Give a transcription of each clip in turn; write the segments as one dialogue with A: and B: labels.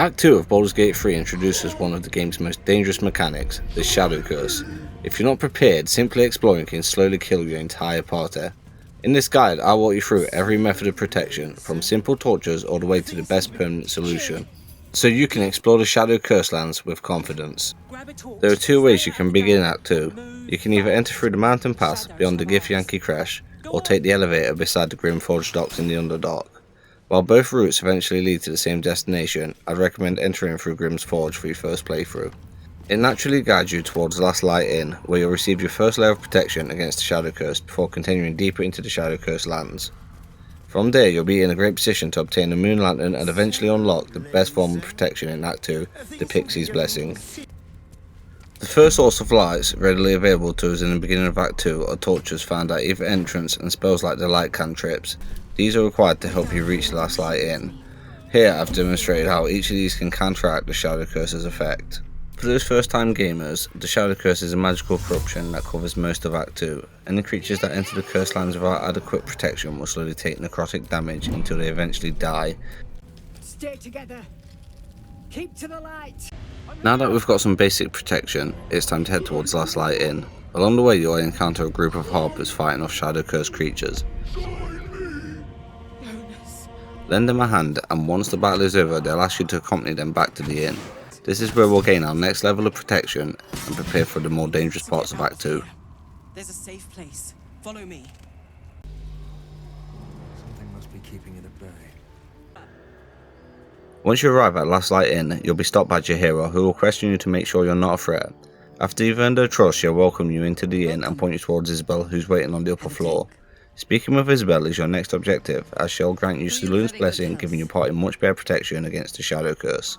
A: Act 2 of Baldur's Gate 3 introduces one of the game's most dangerous mechanics, the Shadow Curse. If you're not prepared, simply exploring can slowly kill your entire party. In this guide, I'll walk you through every method of protection, from simple tortures all the way to the best permanent solution, so you can explore the Shadow Curse lands with confidence. There are two ways you can begin Act 2. You can either enter through the mountain pass beyond the Githyanki Crash, or take the elevator beside the Grimforge docks in the Underdark. While both routes eventually lead to the same destination, I'd recommend entering through Grim's Forge for your first playthrough. It naturally guides you towards Last Light Inn, where you'll receive your first layer of protection against the Shadow Curse before continuing deeper into the Shadow Curse lands. From there, you'll be in a great position to obtain the Moonlantern and eventually unlock the best form of protection in Act 2, the Pixie's Blessing. The first source of lights readily available to us in the beginning of Act 2 are torches found at either entrance and spells like the light cantrips. These are required to help you reach the Last Light Inn. Here I've demonstrated how each of these can counteract the Shadow Curse's effect. For those first time gamers, the Shadow Curse is a magical corruption that covers most of Act 2. Any creatures that enter the cursed lands without adequate protection will slowly take necrotic damage until they eventually die.
B: Stay together. Keep to the light.
A: Now that we've got some basic protection, it's time to head towards Last Light Inn. Along the way you'll encounter a group of harpers fighting off Shadow Curse creatures. Lend them a hand, and once the battle is over they'll ask you to accompany them back to the inn. This is where we'll gain our next level of protection and prepare for the more dangerous parts of Act 2.
C: There's a safe place. Follow me.
D: Something must be keeping it at bay.
A: Once you arrive at Last Light Inn, you'll be stopped by your hero, who will question you to make sure you're not a threat. After you've earned her trust, she'll welcome you into the inn and point you towards Isabel, who's waiting on the upper floor. Speaking with Isabel is your next objective, as she'll grant you Selûne's blessing, giving your party much better protection against the Shadow Curse.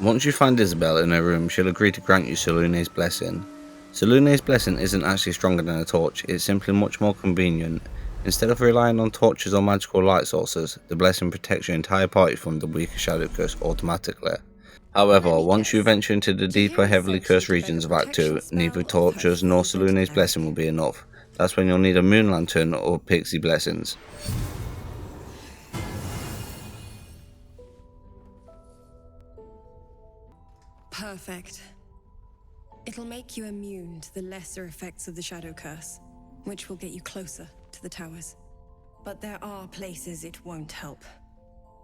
A: Once you find Isabel in her room, she'll agree to grant you Selûne's blessing. Selûne's blessing isn't actually stronger than a torch, it's simply much more convenient. Instead of relying on torches or magical light sources, the blessing protects your entire party from the weaker Shadow Curse automatically. However, once you venture into the deeper, heavily cursed regions of Act 2, neither torches nor Selûne's blessing will be enough. That's when you'll need a Moonlantern or Pixie blessings.
E: Perfect. It'll make you immune to the lesser effects of the Shadow Curse, which will get you closer to the towers. But there are places it won't help.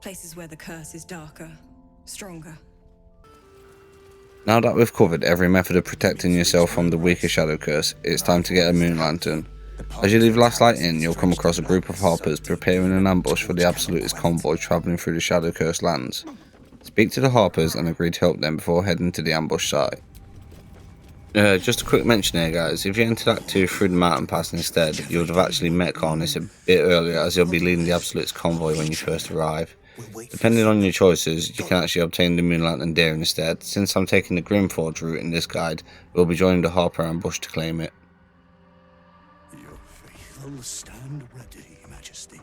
E: Places where the curse is darker, stronger.
A: Now that we've covered every method of protecting yourself from the weaker Shadow Curse, it's time to get a Moonlantern. As you leave Last Light Inn, you'll come across a group of harpers preparing an ambush for the Absolutist convoy travelling through the Shadow Curse lands. Speak to the harpers and agree to help them before heading to the ambush site. Just a quick mention here guys, if you entered Act 2 through the mountain pass instead, you would have actually met Niss a bit earlier, as he'll be leading the Absolutist convoy when you first arrive. Depending on your choices, you can actually obtain the Moonlantern there instead. Since I'm taking the Grimforge route in this guide, we'll be joining the Harper ambush to claim it.
F: Your faithful stand ready, Majesty.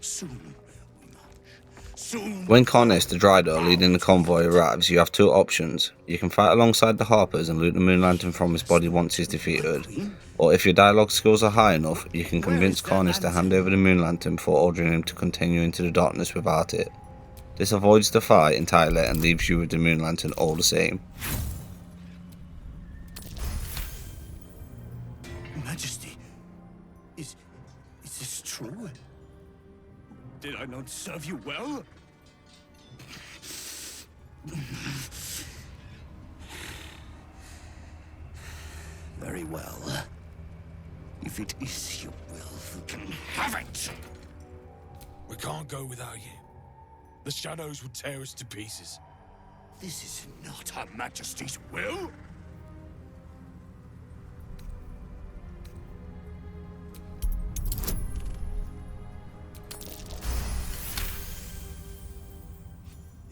F: Soon we march. Soon.
A: When Niss, the Dryder leading the convoy, arrives, you have two options. You can fight alongside the Harpers and loot the Moonlantern from his body once he's defeated. Or if your dialogue skills are high enough, you can convince Niss to hand over the Moonlantern before ordering him to continue into the darkness without it. This avoids the fight entirely and leaves you with the Moonlantern all the same.
F: Majesty, is this true? Did I not serve you well? Very well. If it is your will, you can have it!
G: We can't go without you. The shadows would tear us to pieces.
F: This is not Her Majesty's will!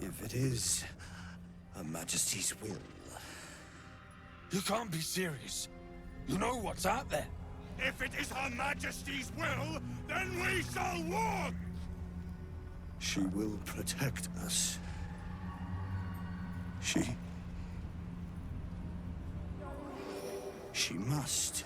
F: If it is Her Majesty's will...
G: You can't be serious. You know what's out there.
F: If it is Her Majesty's will, then we shall walk! She will protect us. She must.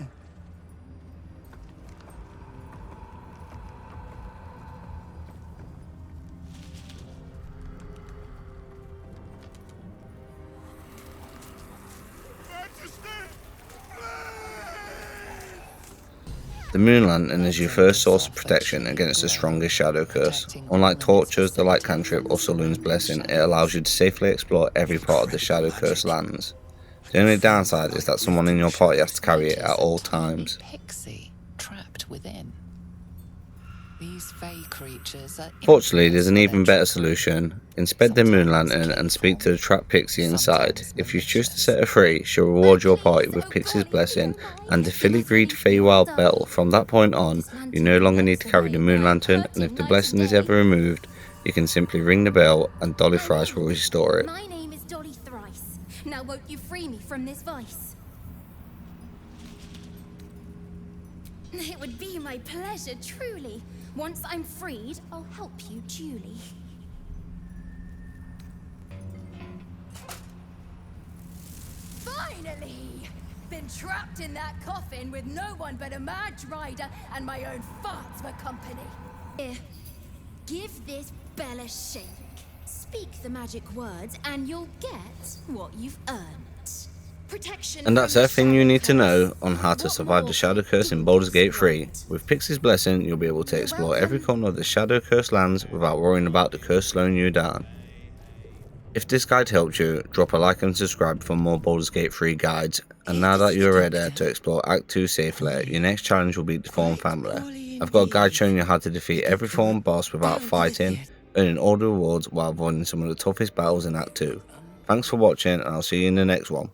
A: The Moonlantern is your first source of protection against the strongest shadow curse. Unlike tortures, the light cantrip or Selûne's blessing, it allows you to safely explore every part of the shadow curse lands. The only downside is that someone in your party has to carry it at all times.
H: Pixie trapped within. These fey creatures are
A: Fortunately, there's an even better solution. Inspect the Moonlantern and speak to the trapped Pixie inside. If you choose to set her free, she'll reward your party with Pixie's blessing and the Filigreed Feywild bell. From that point on, you no longer need to carry the Moonlantern, and if the blessing is ever removed, you can simply ring the bell and Dolly Thrice will restore it.
I: My name is Dolly Thrice. Now won't you free me from this vice? It would be my pleasure, truly. Once I'm freed, I'll help you duly. Finally! Been trapped in that coffin with no one but a mad rider and my own farts for company. Here, give this bell a shake. Speak the magic words and you'll get what you've earned. Protection.
A: And that's everything you need to know on how to survive the Shadow Curse in Baldur's Gate 3. With Pixie's blessing, you'll be able to explore every corner of the Shadow Curse lands without worrying about the curse slowing you down. If this guide helped you, drop a like and subscribe for more Baldur's Gate 3 guides. And now that you're ready to explore Act 2 safely, your next challenge will be the Thorn Family. I've got a guide showing you how to defeat every Thorn boss without fighting, earning all the rewards while avoiding some of the toughest battles in Act 2. Thanks for watching, and I'll see you in the next one.